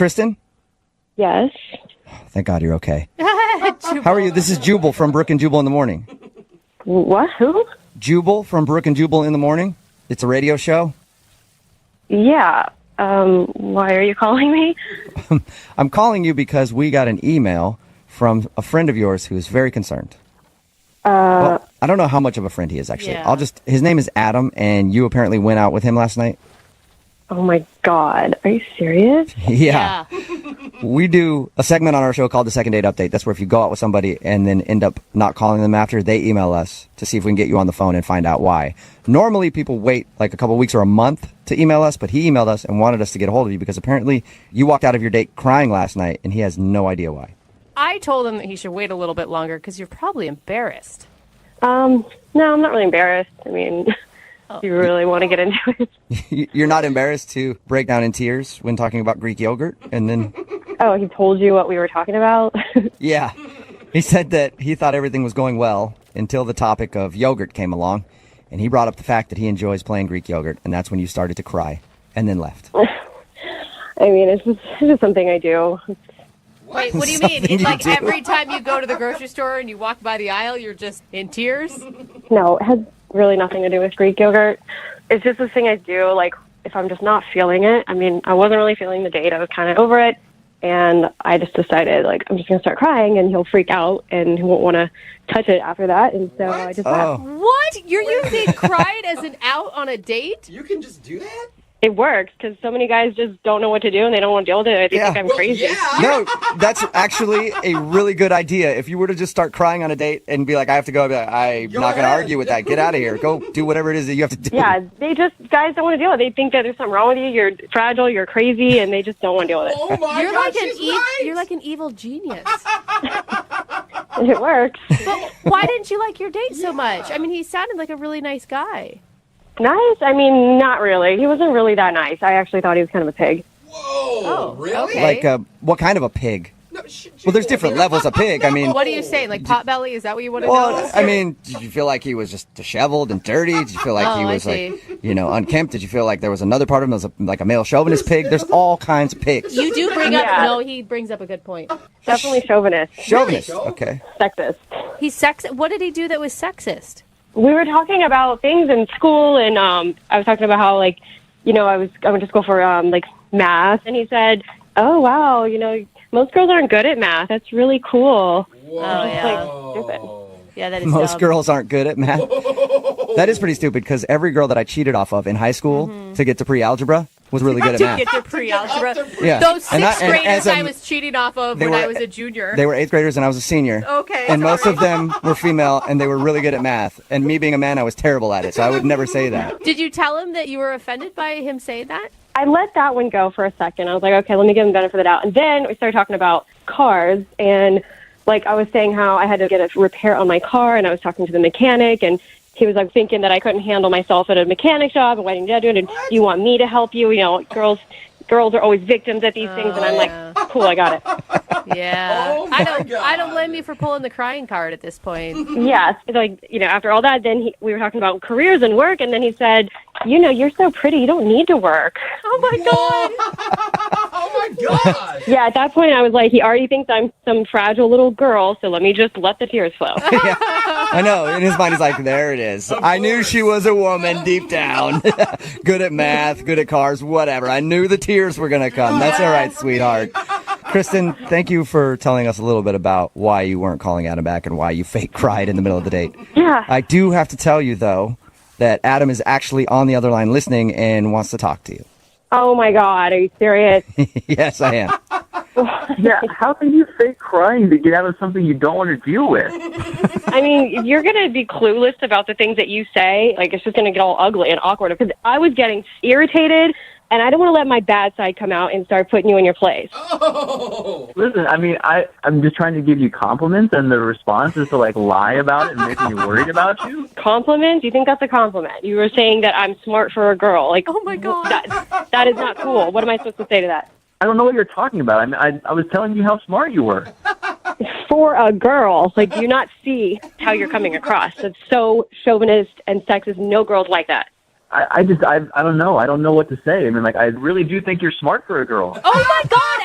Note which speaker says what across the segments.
Speaker 1: Kristen?
Speaker 2: Yes.
Speaker 1: Thank God you're okay. How are you? This is Jubal from Brook and Jubal in the Morning.
Speaker 2: What? Who?
Speaker 1: Jubal from Brook and Jubal in the Morning. It's a radio show.
Speaker 2: Yeah. Why are you calling me?
Speaker 1: I'm calling you because we got an email from a friend of yours who is very concerned. Well, I don't know how much of a friend he is, actually.
Speaker 3: Yeah.
Speaker 1: His name is Adam, and you apparently went out with him last night.
Speaker 2: Oh my God. Are you serious?
Speaker 1: Yeah. We do a segment on our show called the Second Date Update. That's where if you go out with somebody and then end up not calling them after, they email us to see if we can get you on the phone and find out why. Normally, people wait like a couple weeks or a month to email us, but he emailed us and wanted us to get a hold of you because apparently you walked out of your date crying last night, and he has no idea why.
Speaker 3: I told him that he should wait a little bit longer because you're probably embarrassed.
Speaker 2: No, I'm not really embarrassed. I mean, if you really want to get into it.
Speaker 1: You're not embarrassed to break down in tears when talking about Greek yogurt? And then,
Speaker 2: Oh, he told you what we were talking about?
Speaker 1: yeah, he said that he thought everything was going well until the topic of yogurt came along. And he brought up the fact that he enjoys playing Greek yogurt. And that's when you started to cry and then left.
Speaker 2: I mean, it's just something I do.
Speaker 3: Wait, what do you mean?
Speaker 1: Something
Speaker 3: It's
Speaker 1: you
Speaker 3: like
Speaker 1: do.
Speaker 3: every time you go to the grocery store and you walk by the aisle, you're just in tears?
Speaker 2: No, it has really nothing to do with Greek yogurt. It's just this thing I do, like, if I'm just not feeling it. I mean, I wasn't really feeling the date. I was kind of over it. And I just decided, like, I'm just going to start crying, and he'll freak out, and he won't want to touch it after that. And so I just left.
Speaker 3: What? You're using crying as an out on a date?
Speaker 4: You can just do that?
Speaker 2: It works, because so many guys just don't know what to do, and they don't want to deal with it. They think I'm crazy.
Speaker 1: No, that's actually a really good idea. If you were to just start crying on a date and be like, I have to go, I'd be like, I'm not going to argue with that. Get out of here. Go do whatever it is that you have to do.
Speaker 2: Yeah, guys don't want to deal with it. They think that there's something wrong with you. You're fragile, you're crazy, and they just don't want to deal with it.
Speaker 4: Oh my
Speaker 3: You're
Speaker 4: God,
Speaker 3: like
Speaker 4: she's
Speaker 3: you're like an evil genius.
Speaker 2: It works.
Speaker 3: But why didn't you like your date so much? I mean, he sounded like a really nice guy.
Speaker 2: Nice? I mean, not really. He wasn't really that nice. I actually thought he was kind of a pig.
Speaker 4: Whoa,
Speaker 3: Oh,
Speaker 4: really?
Speaker 3: okay.
Speaker 1: Like, what kind of a pig?
Speaker 4: No,
Speaker 1: Well, there's different levels of pig. I mean,
Speaker 3: What are you saying? Like potbelly? Is that what you want to
Speaker 1: well,
Speaker 3: know?
Speaker 1: I mean, did you feel like he was just disheveled and dirty? Did you feel like he
Speaker 3: Oh, I
Speaker 1: was
Speaker 3: see.
Speaker 1: like, unkempt? Did you feel like there was another part of him that was like a male chauvinist pig? There's all kinds of pigs.
Speaker 3: You do bring up...
Speaker 2: Yeah.
Speaker 3: No, he brings up a good point.
Speaker 2: Definitely chauvinist.
Speaker 1: Chauvinist. Okay.
Speaker 2: Sexist.
Speaker 3: He's What did he do that was sexist?
Speaker 2: We were talking about things in school, and I was talking about how, like, I went to school for, like, math, and he said, oh, wow, most girls aren't good at math. That's really cool.
Speaker 4: Whoa.
Speaker 3: Oh, yeah.
Speaker 2: Like, stupid.
Speaker 3: Yeah, that is
Speaker 1: Most
Speaker 3: dumb.
Speaker 1: girls aren't good at math. That is pretty stupid because every girl that I cheated off of in high school to get to pre-algebra was really good at
Speaker 3: To
Speaker 1: math.
Speaker 3: get to pre-algebra.
Speaker 1: Yeah.
Speaker 3: Those
Speaker 1: And
Speaker 3: sixth
Speaker 1: and
Speaker 3: graders
Speaker 1: as a-
Speaker 3: I was cheating off of
Speaker 1: they
Speaker 3: when
Speaker 1: were-
Speaker 3: I was a junior.
Speaker 1: They were 8th graders and I was a senior.
Speaker 3: Okay,
Speaker 1: And most
Speaker 3: sorry.
Speaker 1: of them were female and they were really good at math. And me being a man, I was terrible at it. So I would never say that.
Speaker 3: Did you tell him that you were offended by him saying that?
Speaker 2: I let that one go for a second. I was like, okay, let me give him the benefit of the doubt. And then we started talking about cars, and like I was saying how I had to get a repair on my car, and I was talking to the mechanic, and he was like thinking that I couldn't handle myself at a mechanic shop, and why didn't you do it? And you want me to help you? Girls are always victims at these things, and I'm like, cool, I got it.
Speaker 3: Yeah.
Speaker 4: Oh, my God.
Speaker 3: I don't blame you for pulling the crying card at this point.
Speaker 2: Yes, like after all that, then we were talking about careers and work, and then he said, you're so pretty, you don't need to work.
Speaker 3: Oh my God.
Speaker 4: Oh my God.
Speaker 2: Yeah, at that point, I was like, he already thinks I'm some fragile little girl, so let me just let the tears flow.
Speaker 1: Yeah. I know. In his mind, he's like, there it is. I knew she was a woman deep down. Good at math, good at cars, whatever. I knew the tears were going to come. That's all right, sweetheart. Kristen, thank you for telling us a little bit about why you weren't calling Adam back and why you fake cried in the middle of the date.
Speaker 2: Yeah.
Speaker 1: I do have to tell you, though, that Adam is actually on the other line listening and wants to talk to you.
Speaker 2: Oh, my God. Are you serious?
Speaker 1: Yes, I am.
Speaker 5: Yeah, how can you fake crying to get out of something you don't want to deal with?
Speaker 2: I mean, if you're going to be clueless about the things that you say, like, it's just going to get all ugly and awkward. Because I was getting irritated, and I don't want to let my bad side come out and start putting you in your place.
Speaker 4: Oh.
Speaker 5: Listen, I mean, I'm just trying to give you compliments, and the response is to, like, lie about it and make me worried about you?
Speaker 2: Compliments? You think that's a compliment? You were saying that I'm smart for a girl. Like,
Speaker 3: Oh my God.
Speaker 2: that is not cool. What am I supposed to say to that?
Speaker 5: I don't know what you're talking about. I mean, I was telling you how smart you were.
Speaker 2: For a girl, like, do you not see how you're coming across? It's so chauvinist and sexist. No girls like that.
Speaker 5: I don't know. I don't know what to say. I mean, like, I really do think you're smart for a girl.
Speaker 3: Oh my God,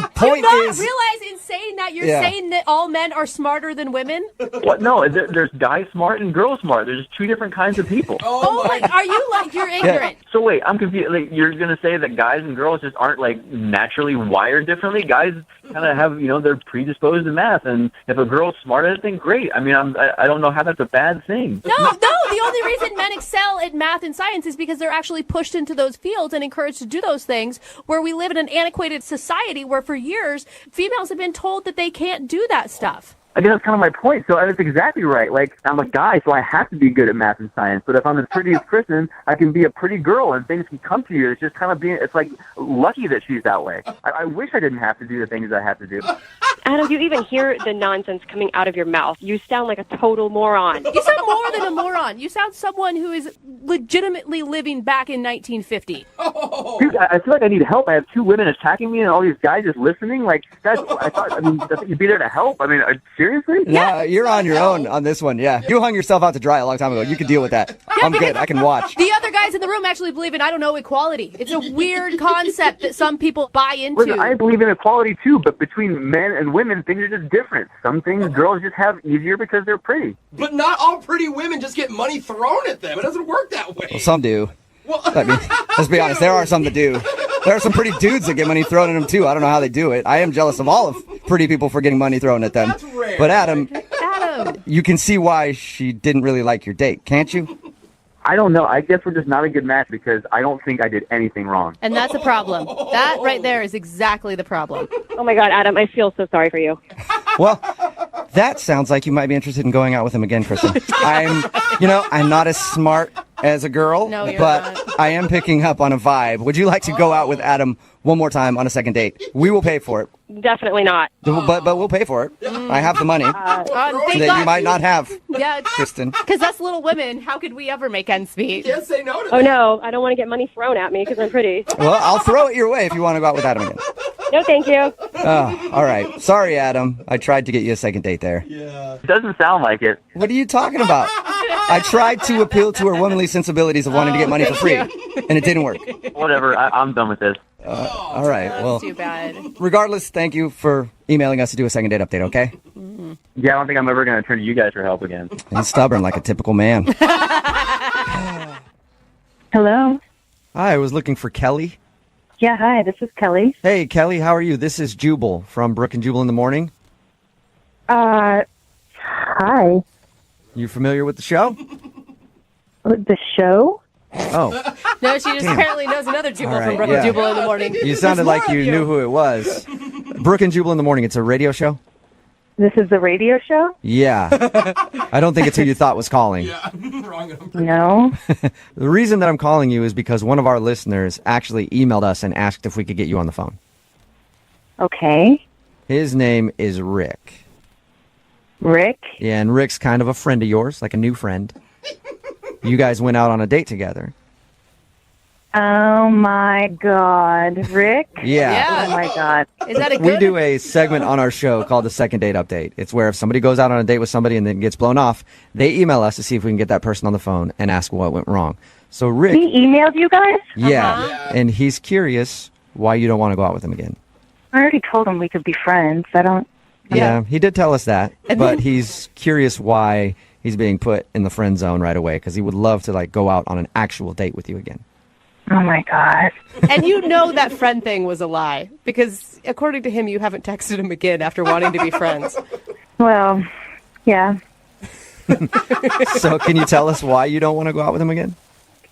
Speaker 1: The point
Speaker 3: not
Speaker 1: is,
Speaker 3: realize in saying that you're
Speaker 1: Yeah.
Speaker 3: saying that all men are smarter than women?
Speaker 5: What? No, there's guy smart and girl smart. There's two different kinds of people.
Speaker 3: Oh, like, are you like, you're ignorant?
Speaker 5: So wait, I'm confused. Like, you're gonna say that guys and girls just aren't like naturally wired differently? Guys kind of have, they're predisposed to math, and if a girl's smart at it, then great. I mean, I don't know how that's a bad thing.
Speaker 3: No, the only reason men excel at math and science is because they're actually pushed into those fields and encouraged to do those things, where we live in an antiquated society where for years females have been told that they can't do that stuff.
Speaker 5: I guess that's kind of my point. So that's exactly right. Like, I'm a guy, so I have to be good at math and science. But if I'm the prettiest person, I can be a pretty girl, and things can come to you. It's just kind of it's like lucky that she's that way. I wish I didn't have to do the things I have to do.
Speaker 2: Adam, you even hear the nonsense coming out of your mouth. You sound like a total moron.
Speaker 3: You sound more than a moron. You sound someone who is legitimately living back in 1950.
Speaker 5: Dude, I feel like I need help. I have two women attacking me and all these guys just listening. Like, guys, I thought you'd be there to help. I mean, seriously?
Speaker 1: yeah, you're on your own on this one. Yeah, you hung yourself out to dry a long time ago. You can deal with that. I'm good. I can watch.
Speaker 3: The other guys in the room actually believe in, I don't know, equality. It's a weird concept that some people buy into.
Speaker 5: Listen, I believe in equality too, but between men and women, things are just different. Some things girls just have easier because they're pretty.
Speaker 4: But not all pretty women just get money thrown at them. It doesn't work that way.
Speaker 1: Well, some do.
Speaker 4: Well,
Speaker 1: I mean, let's be honest. There are some that do. There are some pretty dudes that get money thrown at them too. I don't know how they do it. I am jealous of all of pretty people for getting money thrown at them.
Speaker 4: That's rare.
Speaker 1: But Adam,
Speaker 3: Adam.
Speaker 1: you can see why she didn't really like your date, can't you?
Speaker 5: I don't know. I guess we're just not a good match because I don't think I did anything wrong.
Speaker 3: And that's a problem. That right there is exactly the problem.
Speaker 2: Oh my God, Adam, I feel so sorry for you.
Speaker 1: Well, that sounds like you might be interested in going out with him again, Kristen. I'm not as smart as a girl,
Speaker 3: No, you're
Speaker 1: but
Speaker 3: not.
Speaker 1: I am picking up on a vibe. Would you like to go out with Adam one more time on a second date? We will pay for it.
Speaker 2: Definitely not.
Speaker 1: But we'll pay for it. I have the money
Speaker 3: Thank
Speaker 1: that you
Speaker 3: God.
Speaker 1: might not have,
Speaker 3: Yeah,
Speaker 1: Kristen.
Speaker 3: because us little women, how could we ever make ends meet?
Speaker 4: can't say no to
Speaker 2: Oh
Speaker 4: that.
Speaker 2: no, I don't want to get money thrown at me because I'm pretty.
Speaker 1: Well, I'll throw it your way if you want to go out with Adam again.
Speaker 2: No, thank you.
Speaker 1: Oh, all right. Sorry, Adam. I tried to get you a second date there.
Speaker 4: Yeah.
Speaker 5: It doesn't sound like it.
Speaker 1: What are you talking about? I tried to appeal to her womanly sensibilities of wanting to get money for free, and it didn't work.
Speaker 5: Whatever. I'm done with this.
Speaker 1: All right. Well,
Speaker 3: Too bad.
Speaker 1: regardless, thank you for emailing us to do a second date update, okay?
Speaker 5: Yeah, I don't think I'm ever going to turn to you guys for help again.
Speaker 1: He's stubborn like a typical man.
Speaker 6: Hello.
Speaker 1: Hi, I was looking for Kelly.
Speaker 6: Yeah, hi, this is Kelly.
Speaker 1: Hey, Kelly, how are you? This is Jubal from Brook and Jubal in the Morning.
Speaker 6: Hi.
Speaker 1: You familiar with the show?
Speaker 6: The show?
Speaker 1: Oh,
Speaker 3: No, she just apparently knows another Jubal
Speaker 1: All right,
Speaker 3: from Brook
Speaker 1: yeah.
Speaker 3: and Jubal in the morning.
Speaker 1: you sounded like you
Speaker 3: of you.
Speaker 1: knew who it was. Brook and Jubal in the Morning. It's a radio show?
Speaker 6: This is the radio show?
Speaker 1: Yeah. I don't think it's who you thought was calling.
Speaker 4: Yeah, wrong number.
Speaker 6: No.
Speaker 1: The reason that I'm calling you is because one of our listeners actually emailed us and asked if we could get you on the phone.
Speaker 6: Okay.
Speaker 1: His name is Rick.
Speaker 6: Rick?
Speaker 1: Yeah, and Rick's kind of a friend of yours, like a new friend. You guys went out on a date together.
Speaker 6: Oh my God. Rick?
Speaker 3: Yeah.
Speaker 6: Oh my God.
Speaker 3: Is that a
Speaker 1: We
Speaker 3: good?
Speaker 1: do a segment on our show called the Second Date Update. It's where if somebody goes out on a date with somebody and then gets blown off, they email us to see if we can get that person on the phone and ask what went wrong. So Rick,
Speaker 6: He emailed you guys?
Speaker 1: yeah, and he's curious why you don't want to go out with him again.
Speaker 6: I already told him we could be friends. I don't.
Speaker 1: Yeah, he did tell us that, but he's curious why he's being put in the friend zone right away because he would love to go out on an actual date with you again.
Speaker 6: Oh my God.
Speaker 3: And you know that friend thing was a lie because according to him, you haven't texted him again after wanting to be friends.
Speaker 6: Well, yeah.
Speaker 1: So can you tell us why you don't want to go out with him again?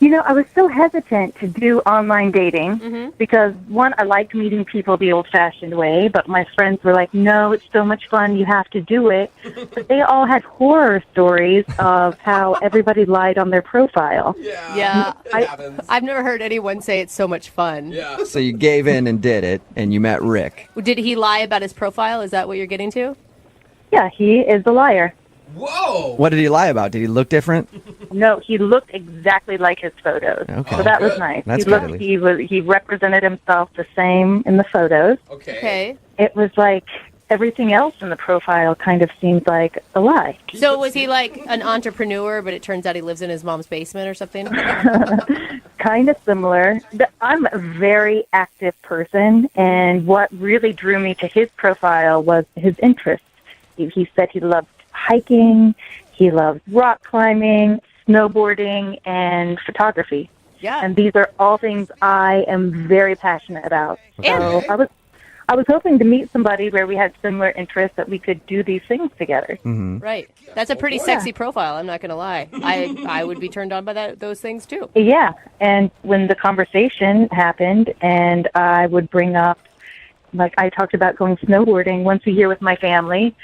Speaker 6: You know, I was so hesitant to do online dating because, one, I liked meeting people the old-fashioned way, but my friends were like, no, it's so much fun, you have to do it. But they all had horror stories of how everybody lied on their profile.
Speaker 3: Yeah.
Speaker 4: It happens.
Speaker 3: I've never heard anyone say it's so much fun.
Speaker 4: Yeah.
Speaker 1: So you gave in and did it, and you met Rick.
Speaker 3: Did he lie about his profile? Is that what you're getting to?
Speaker 6: Yeah, he is a liar.
Speaker 4: Whoa.
Speaker 1: What did he lie about? Did he look different?
Speaker 6: No, he looked exactly like his photos.
Speaker 1: Okay.
Speaker 6: So that was
Speaker 4: Good.
Speaker 6: nice.
Speaker 1: That's
Speaker 6: he
Speaker 1: good,
Speaker 6: looked,
Speaker 1: at
Speaker 6: he represented himself the same in the photos.
Speaker 4: Okay.
Speaker 3: Okay.
Speaker 6: It was like everything else in the profile kind of seems like a lie.
Speaker 3: So was he like an entrepreneur, but it turns out he lives in his mom's basement or something?
Speaker 6: Kind of similar. I'm a very active person, and what really drew me to his profile was his interests. He said he loved hiking, he loves rock climbing, snowboarding, and photography.
Speaker 3: Yeah.
Speaker 6: And these are all things I am very passionate about. So I was hoping to meet somebody where we had similar interests, that we could do these things together.
Speaker 1: Mm-hmm.
Speaker 3: Right. That's a pretty sexy profile, I'm not going to lie. I would be turned on by those things, too.
Speaker 6: Yeah, and when the conversation happened and I would bring up, like I talked about going snowboarding once a year with my family,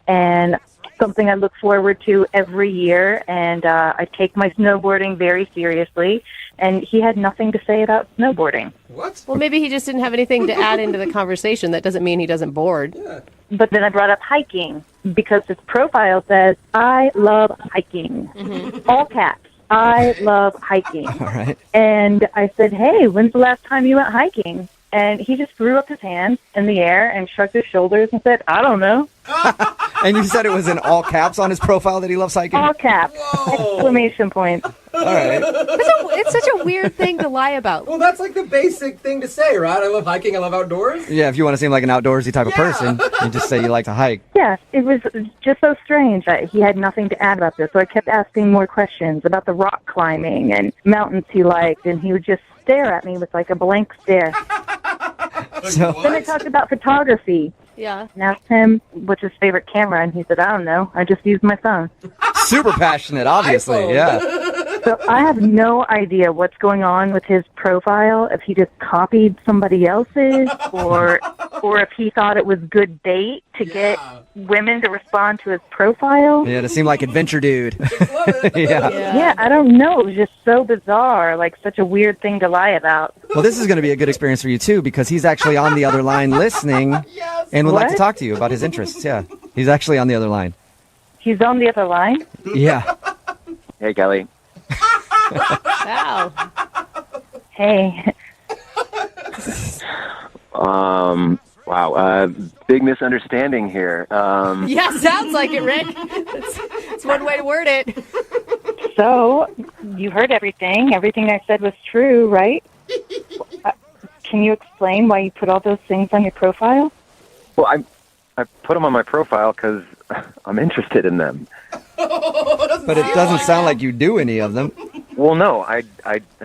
Speaker 6: and something I look forward to every year, and I take my snowboarding very seriously, and he had nothing to say about snowboarding.
Speaker 4: What?
Speaker 3: Well, maybe he just didn't have anything to add into the conversation. That doesn't mean he doesn't board.
Speaker 4: Yeah.
Speaker 6: But then I brought up hiking, because his profile says, I love hiking. All caps. I love hiking.
Speaker 1: All right.
Speaker 6: And I said, hey, when's the last time you went hiking? And he just threw up his hands in the air and shrugged his shoulders and said, I don't know.
Speaker 1: And you said it was in all caps on his profile that he loves hiking?
Speaker 6: All caps. Exclamation point.
Speaker 1: All right.
Speaker 3: It's such a weird thing to lie about.
Speaker 4: Well, that's like the basic thing to say, right? I love hiking. I love outdoors.
Speaker 1: Yeah, if you want to seem like an outdoorsy type of person, you just say you like to hike.
Speaker 6: Yes, it was just so strange. He had nothing to add about this. So I kept asking more questions about the rock climbing and mountains he liked, and he would just stare at me with like a blank stare.
Speaker 1: So,
Speaker 6: Then I talked about photography
Speaker 3: Yeah.
Speaker 6: and asked him what's his favorite camera, and he said, I don't know. I just use my phone.
Speaker 1: super passionate, obviously.
Speaker 4: iPhone.
Speaker 1: Yeah.
Speaker 6: So I have no idea what's going on with his profile, if he just copied somebody else's, or if he thought it was good bait to get women to respond to his profile.
Speaker 1: Yeah, to seem like adventure dude.
Speaker 4: Love it.
Speaker 1: Yeah.
Speaker 6: Yeah, I don't know. It was just so bizarre, like such a weird thing to lie about.
Speaker 1: Well, this is going to be a good experience for you, too, because he's actually on the other line listening and would like to
Speaker 6: What?
Speaker 1: talk to you about his interests. Yeah. He's actually on the other line.
Speaker 6: He's on the other line.
Speaker 1: Yeah.
Speaker 5: Hey, Kelly.
Speaker 3: Wow.
Speaker 6: Hey,
Speaker 5: Wow. Big misunderstanding here.
Speaker 3: Yeah, sounds like it, Rick. It's one way to word it.
Speaker 6: so you heard everything. Everything I said was true, right? Can you explain why you put all those things on your profile?
Speaker 5: Well, I put them on my profile because I'm interested in them.
Speaker 1: But it doesn't sound like you do any of them.
Speaker 5: Well, no, I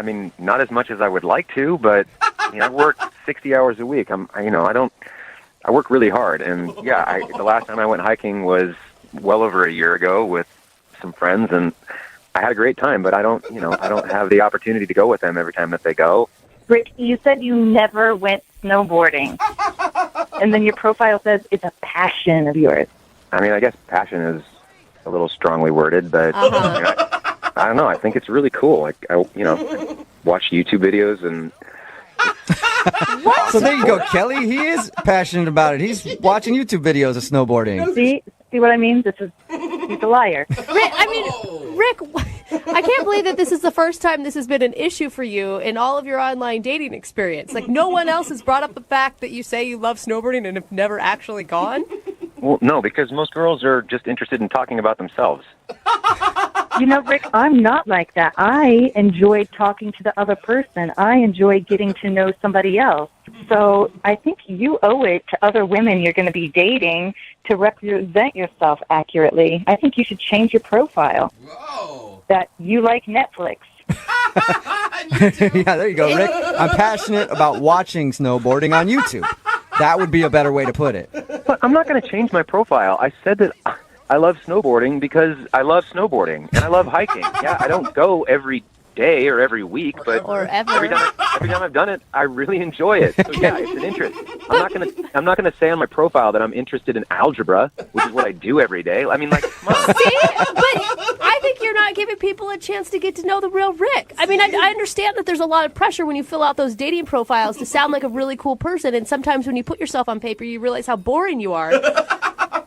Speaker 5: mean, not as much as I would like to, but I work 60 hours a week. I work really hard, and yeah, the last time I went hiking was well over a year ago with some friends, and I had a great time. But I don't have the opportunity to go with them every time that they go.
Speaker 6: Rick, you said you never went snowboarding, and then your profile says it's a passion of yours.
Speaker 5: I mean, I guess passion is a little strongly worded, but I don't know. I think it's really cool. Like I watch YouTube videos and.
Speaker 1: So there you go, Kelly. He is passionate about it. He's watching YouTube videos of snowboarding.
Speaker 6: See what I mean? He's a liar.
Speaker 3: Rick, I can't believe that this is the first time this has been an issue for you in all of your online dating experience. Like, no one else has brought up the fact that you say you love snowboarding and have never actually gone?
Speaker 5: Well, no, because most girls are just interested in talking about themselves.
Speaker 6: Rick, I'm not like that. I enjoy talking to the other person. I enjoy getting to know somebody else. So I think you owe it to other women you're going to be dating to represent yourself accurately. I think you should change your profile.
Speaker 4: Whoa.
Speaker 6: That you like Netflix.
Speaker 1: Yeah, there you go, Rick. I'm passionate about watching snowboarding on YouTube. That would be a better way to put it.
Speaker 5: But I'm not going to change my profile. I said that I love snowboarding because I love snowboarding and I love hiking. Yeah, I don't go every day or every week, but
Speaker 3: Or ever.
Speaker 5: every time I've done it, I really enjoy it. So yeah, it's an interest. I'm not gonna say on my profile that I'm interested in algebra, which is what I do every day. I mean, like, come on.
Speaker 3: See? But I think you're not giving people a chance to get to know the real Rick. I mean, I understand that there's a lot of pressure when you fill out those dating profiles to sound like a really cool person, and sometimes when you put yourself on paper, you realize how boring you are.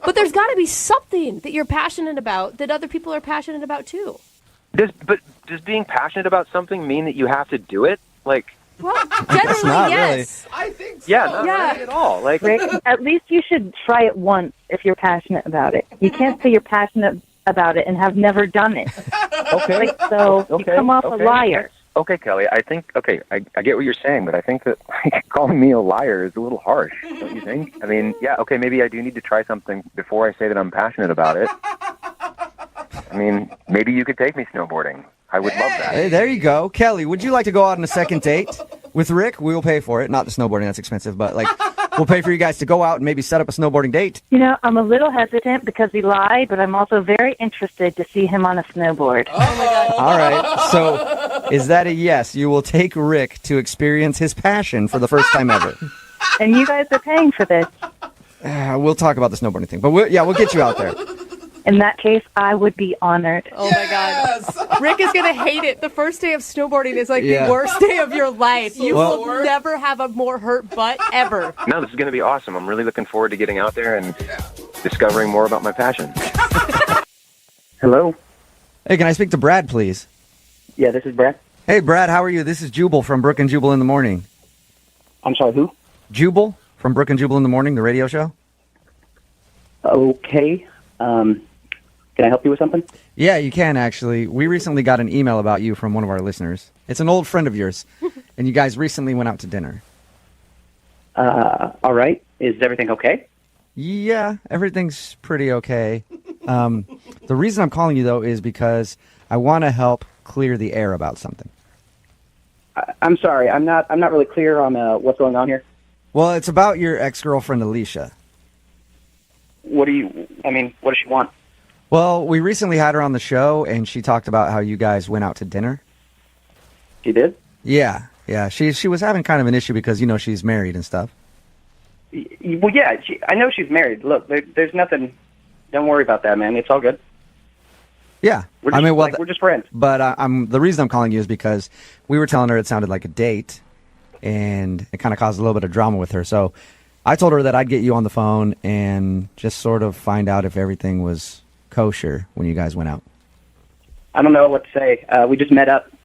Speaker 3: But there's got to be something that you're passionate about that other people are passionate about, too.
Speaker 5: Does being passionate about something mean that you have to do it? Like,
Speaker 3: Well, generally,
Speaker 1: not
Speaker 3: yes.
Speaker 4: I think so.
Speaker 7: Yeah, not
Speaker 3: Yeah.
Speaker 7: really at all. Like,
Speaker 6: Rick, at least you should try it once if you're passionate about it. You can't say you're passionate about it and have never done it.
Speaker 7: okay,
Speaker 6: Like, so you
Speaker 7: okay,
Speaker 6: come off
Speaker 7: okay.
Speaker 6: a liar.
Speaker 7: Okay, Kelly, I think, I get what you're saying, but I think that calling me a liar is a little harsh, don't you think? I mean, yeah, okay, maybe I do need to try something before I say that I'm passionate about it. I mean, maybe you could take me snowboarding. I would love that.
Speaker 1: Hey, there you go. Kelly, would you like to go out on a second date with Rick? We will pay for it. Not the snowboarding, that's expensive, but like we'll pay for you guys to go out and maybe set up a snowboarding date.
Speaker 6: You know, I'm a little hesitant because he lied, but I'm also very interested to see him on a snowboard.
Speaker 1: All right. So is that a yes? You will take Rick to experience his passion for the first time ever.
Speaker 6: And you guys are paying for this.
Speaker 1: We'll talk about the snowboarding thing, but we'll get you out there.
Speaker 6: In that case, I would be honored.
Speaker 3: Oh my God. Rick is going to hate it. The first day of snowboarding is like
Speaker 1: Yeah.
Speaker 3: the worst day of your life. You
Speaker 1: Well-
Speaker 3: will never have a more hurt butt ever.
Speaker 7: No, this is going to be awesome. I'm really looking forward to getting out there and discovering more about my passion.
Speaker 5: Hello?
Speaker 1: Hey, can I speak to Brad, please?
Speaker 5: Yeah, this is Brad.
Speaker 1: Hey, Brad, how are you? This is Jubal from Brook and Jubal in the Morning.
Speaker 5: I'm sorry, who?
Speaker 1: Jubal from Brook and Jubal in the Morning, the radio show?
Speaker 5: Okay. Can I help you with something?
Speaker 1: Yeah, you can actually. We recently got an email about you from one of our listeners. It's an old friend of yours, and you guys recently went out to dinner.
Speaker 5: All right. Is everything okay?
Speaker 1: Yeah, everything's pretty okay. The reason I'm calling you, though, is because I want to help clear the air about something.
Speaker 5: I'm sorry. I'm not really clear on what's going on here.
Speaker 1: Well, it's about your ex-girlfriend, Alicia.
Speaker 5: What does she want?
Speaker 1: Well, we recently had her on the show, and she talked about how you guys went out to dinner.
Speaker 5: She did?
Speaker 1: Yeah. She was having kind of an issue because, she's married and stuff.
Speaker 5: Well, yeah. I know she's married. Look, there's nothing. Don't worry about that, man. It's all good.
Speaker 1: Yeah.
Speaker 5: We're just, we're just friends.
Speaker 1: But the reason I'm calling you is because we were telling her it sounded like a date, and it kind of caused a little bit of drama with her. So I told her that I'd get you on the phone and just sort of find out if everything was kosher when you guys went out.
Speaker 5: I don't know what to say. We just met up.